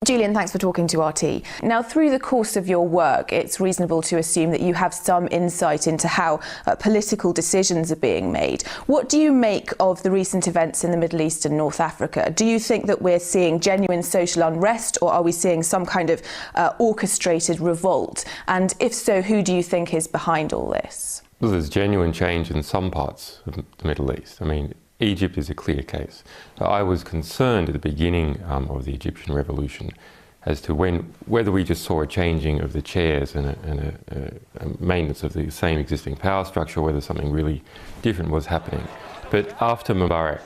Julian, thanks for talking to RT. Now, through the course of your work, it's reasonable to assume that you have some insight into how political decisions are being made. What do you make of the recent events in the Middle East and North Africa? Do you think that we're seeing genuine social unrest, or are we seeing some kind of orchestrated revolt? And if so, who do you think is behind all this? Well, there's genuine change in some parts of the Middle East. I mean, Egypt is a clear case. I was concerned at the beginning of the Egyptian revolution as to whether we just saw a changing of the chairs and a maintenance of the same existing power structure, or whether something really different was happening. But after Mubarak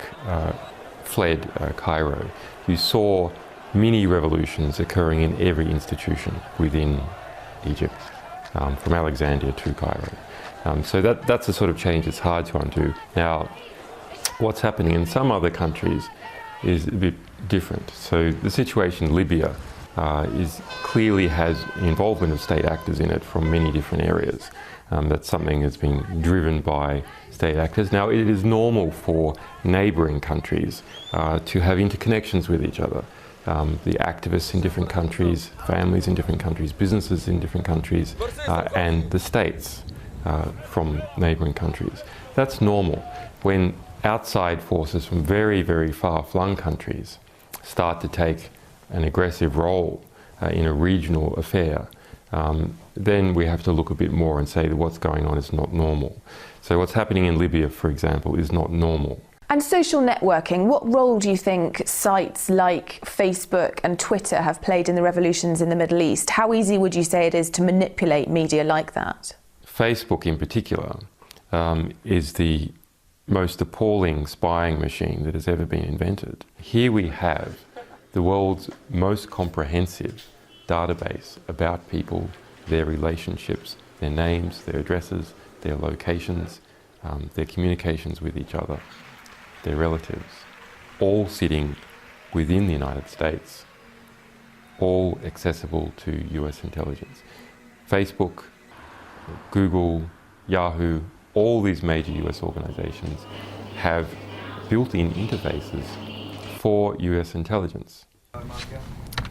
fled Cairo, you saw mini revolutions occurring in every institution within Egypt, from Alexandria to Cairo. So that's a sort of change that's hard to undo. Now, what's happening in some other countries is a bit different. So the situation in Libya clearly has involvement of state actors in it from many different areas. That's something that's been driven by state actors. Now, it is normal for neighbouring countries to have interconnections with each other. The activists in different countries, families in different countries, businesses in different countries, and the states from neighbouring countries. That's normal. When outside forces from very, very far-flung countries start to take an aggressive role in a regional affair, then we have to look a bit more and say that what's going on is not normal. So what's happening in Libya, for example, is not normal. And social networking, what role do you think sites like Facebook and Twitter have played in the revolutions in the Middle East? How easy would you say it is to manipulate media like that? Facebook in particular is the most appalling spying machine that has ever been invented. Here we have the world's most comprehensive database about people, their relationships, their names, their addresses, their locations, their communications with each other, their relatives, all sitting within the United States, all accessible to US intelligence. Facebook, Google, Yahoo, all these major US organizations have built-in interfaces for US intelligence.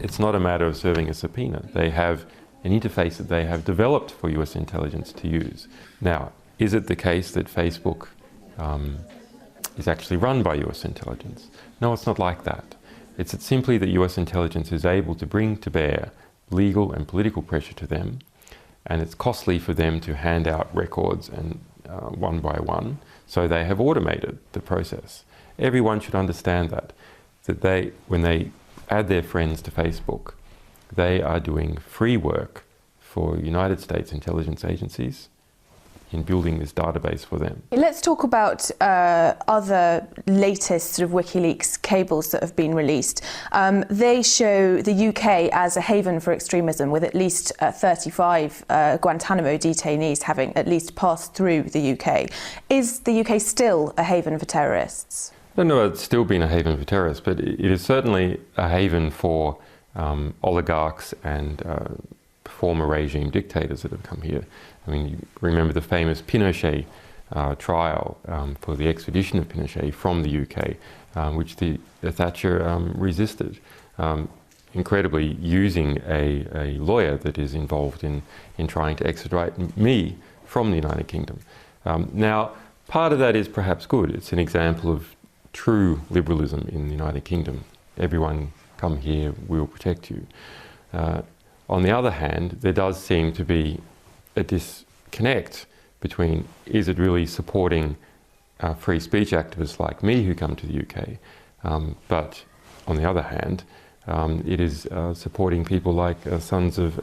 It's not a matter of serving a subpoena. They have an interface that they have developed for US intelligence to use. Now, is it the case that Facebook is actually run by US intelligence? No, it's not like that. It's simply that US intelligence is able to bring to bear legal and political pressure to them, and it's costly for them to hand out records and one by one, so they have automated the process. Everyone should understand that when they add their friends to Facebook, they are doing free work for United States intelligence agencies in building this database for them. Let's talk about other latest sort of WikiLeaks cables that have been released. They show the UK as a haven for extremism, with at least 35 Guantanamo detainees having at least passed through the UK. Is the UK still a haven for terrorists? I don't know it's still been a haven for terrorists, but it is certainly a haven for oligarchs and former regime dictators that have come here. I mean, you remember the famous Pinochet trial for the extradition of Pinochet from the UK, which the Thatcher resisted, incredibly using a lawyer that is involved in trying to extradite me from the United Kingdom. Now, part of that is perhaps good. It's an example of true liberalism in the United Kingdom. Everyone come here, we'll protect you. On the other hand, there does seem to be a disconnect between, is it really supporting free speech activists like me who come to the UK, but on the other hand, it is supporting people like sons of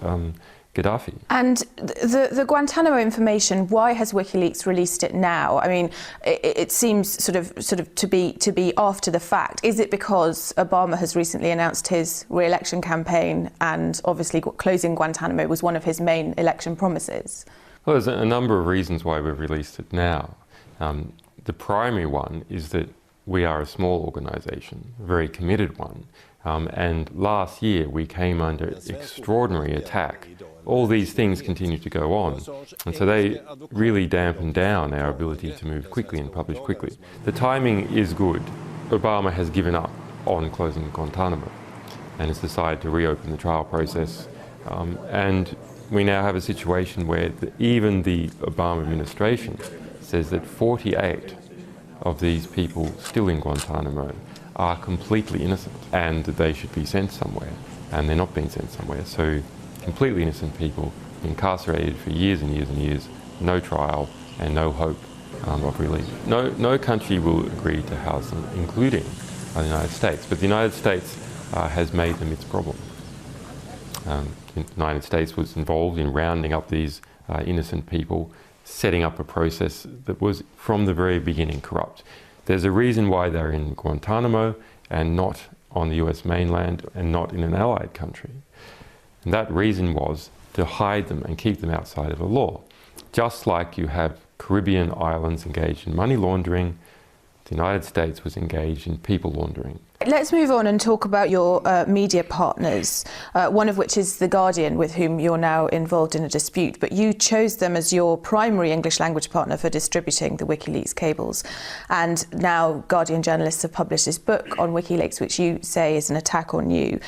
Gaddafi. And the Guantanamo information, why has WikiLeaks released it now? I mean, it seems sort of to be after the fact. Is it because Obama has recently announced his re-election campaign, and obviously closing Guantanamo was one of his main election promises? Well, there's a number of reasons why we've released it now. The primary one is that we are a small organisation, a very committed one, and last year we came under extraordinary attack. All these things continue to go on, and so they really dampen down our ability to move quickly and publish quickly. The timing is good. Obama has given up on closing Guantanamo. and has decided to reopen the trial process. And we now have a situation where even the Obama administration says that 48 of these people still in Guantanamo are completely innocent and that they should be sent somewhere, and they're not being sent somewhere. So completely innocent people incarcerated for years and years and years, no trial and no hope of relief. No country will agree to house them, including the United States, but the United States has made them its problem. The United States was involved in rounding up these innocent people, setting up a process that was from the very beginning corrupt. There's a reason why they're in Guantanamo and not on the US mainland and not in an allied country. And that reason was to hide them and keep them outside of the law. Just like you have Caribbean islands engaged in money laundering, the United States was engaged in people laundering. Let's move on and talk about your media partners, one of which is The Guardian, with whom you're now involved in a dispute, but you chose them as your primary English language partner for distributing the WikiLeaks cables. And now Guardian journalists have published this book on WikiLeaks, which you say is an attack on you.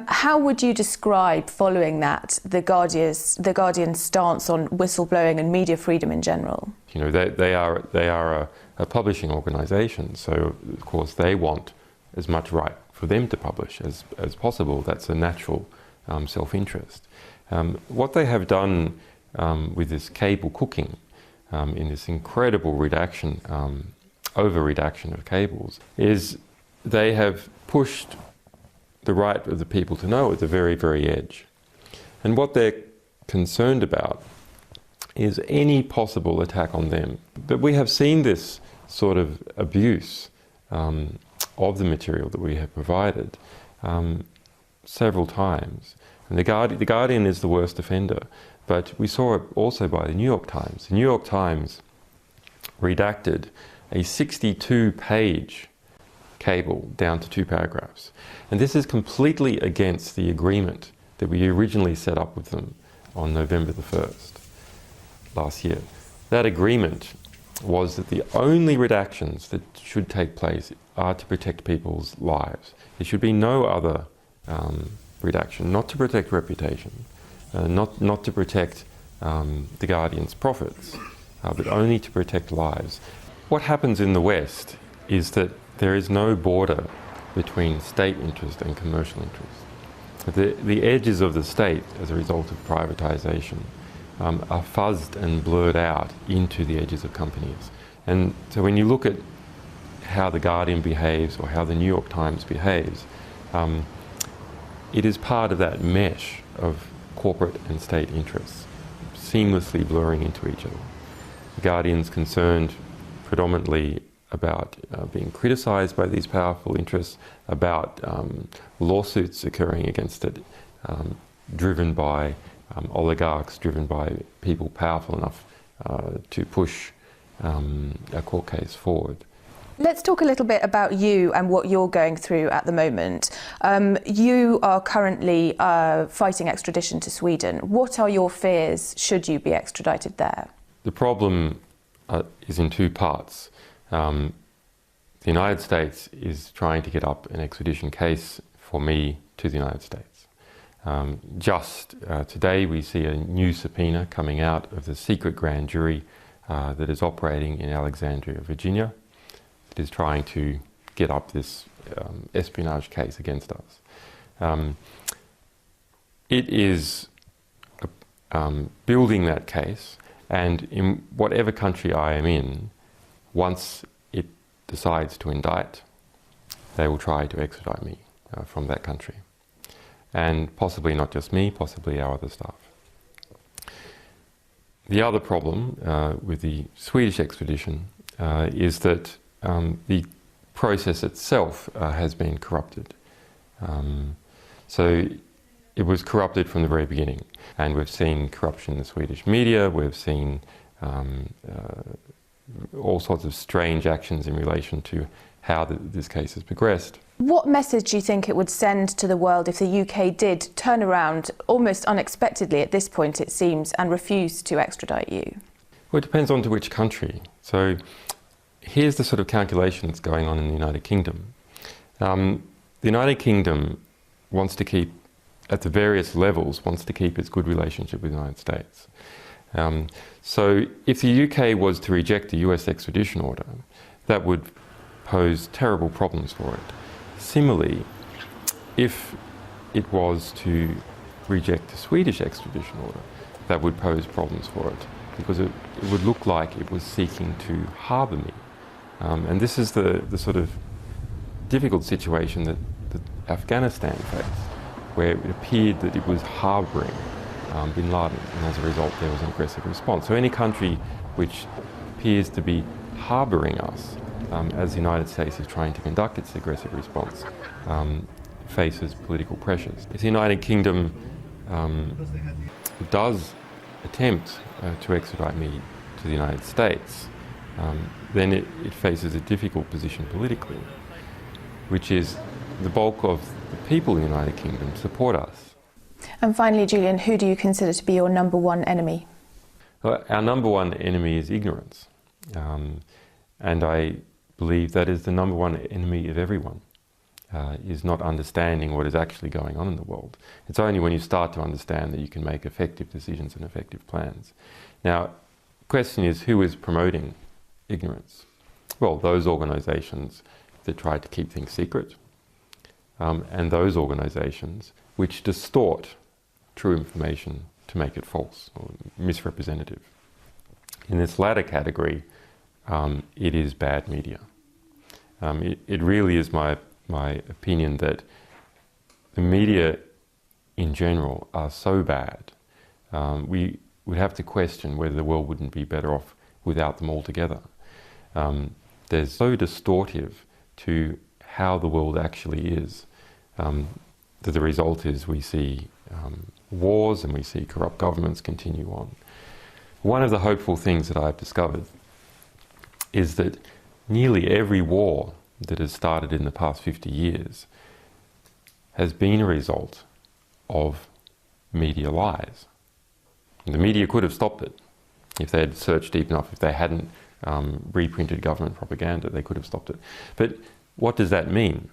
How would you describe, following that, the Guardian's stance on whistleblowing and media freedom in general? You know, they are a publishing organisation, so of course they want as much right for them to publish as possible. That's a natural self-interest. What they have done with this cable cooking, in this incredible redaction, over-redaction of cables, is they have pushed the right of the people to know at the very, very edge. And what they're concerned about is any possible attack on them. But we have seen this sort of abuse of the material that we have provided several times. And the Guardian is the worst offender, but we saw it also by the New York Times. The New York Times redacted a 62-page cable down to 2 paragraphs. And this is completely against the agreement that we originally set up with them on November the 1st last year. That agreement was that the only redactions that should take place are to protect people's lives. There should be no other redaction, not to protect reputation, not to protect the Guardian's profits, but only to protect lives. What happens in the West is that there is no border between state interest and commercial interest. The edges of the state, as a result of privatisation, are fuzzed and blurred out into the edges of companies. And so when you look at how the Guardian behaves or how the New York Times behaves, it is part of that mesh of corporate and state interests, seamlessly blurring into each other. The Guardian's concerned predominantly about being criticised by these powerful interests, about lawsuits occurring against it, driven by oligarchs, driven by people powerful enough to push a court case forward. Let's talk a little bit about you and what you're going through at the moment. You are currently fighting extradition to Sweden. What are your fears should you be extradited there? The problem is in 2 parts. The United States is trying to get up an extradition case for me to the United States. Just today we see a new subpoena coming out of the secret grand jury that is operating in Alexandria, Virginia. It is trying to get up this espionage case against us. It is building that case, and in whatever country I am in, once it decides to indict, they will try to extradite me from that country. And possibly not just me, possibly our other staff. The other problem with the Swedish extradition is that the process itself has been corrupted. So it was corrupted from the very beginning, and we've seen corruption in the Swedish media, we've seen all sorts of strange actions in relation to how this case has progressed. What message do you think it would send to the world if the UK did turn around, almost unexpectedly at this point it seems, and refuse to extradite you? Well, it depends on to which country. So here's the sort of calculation that's going on in the United Kingdom. The United Kingdom wants to keep, at the various levels, wants to keep its good relationship with the United States. So if the UK was to reject the US extradition order, that would pose terrible problems for it. Similarly, if it was to reject the Swedish extradition order, that would pose problems for it, because it would look like it was seeking to harbour me. And this is the sort of difficult situation that Afghanistan faced, where it appeared that it was harbouring bin Laden, and as a result there was an aggressive response. So any country which appears to be harbouring us, as the United States is trying to conduct its aggressive response, faces political pressures. If the United Kingdom does attempt to extradite me to the United States, then it faces a difficult position politically, which is the bulk of the people in the United Kingdom support us. And finally, Julian, who do you consider to be your number one enemy? Well, our number one enemy is ignorance. And I believe that is the number one enemy of everyone, is not understanding what is actually going on in the world. It's only when you start to understand that you can make effective decisions and effective plans. Now, the question is, who is promoting ignorance? Well, those organisations that try to keep things secret, and those organisations which distort true information to make it false or misrepresentative. In this latter category, it is bad media. It really is my opinion that the media in general are so bad, we would have to question whether the world wouldn't be better off without them altogether. They're so distortive to how the world actually is, that the result is we see wars and we see corrupt governments continue on. One of the hopeful things that I've discovered is that nearly every war that has started in the past 50 years has been a result of media lies. And the media could have stopped it if they had searched deep enough. If they hadn't reprinted government propaganda, they could have stopped it. But what does that mean?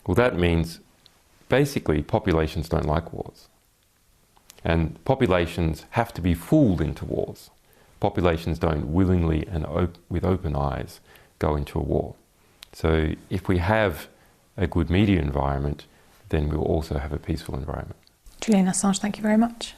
Well, that means basically populations don't like wars. And populations have to be fooled into wars. Populations don't willingly and with open eyes go into a war. So if we have a good media environment, then we'll also have a peaceful environment. Julian Assange, thank you very much.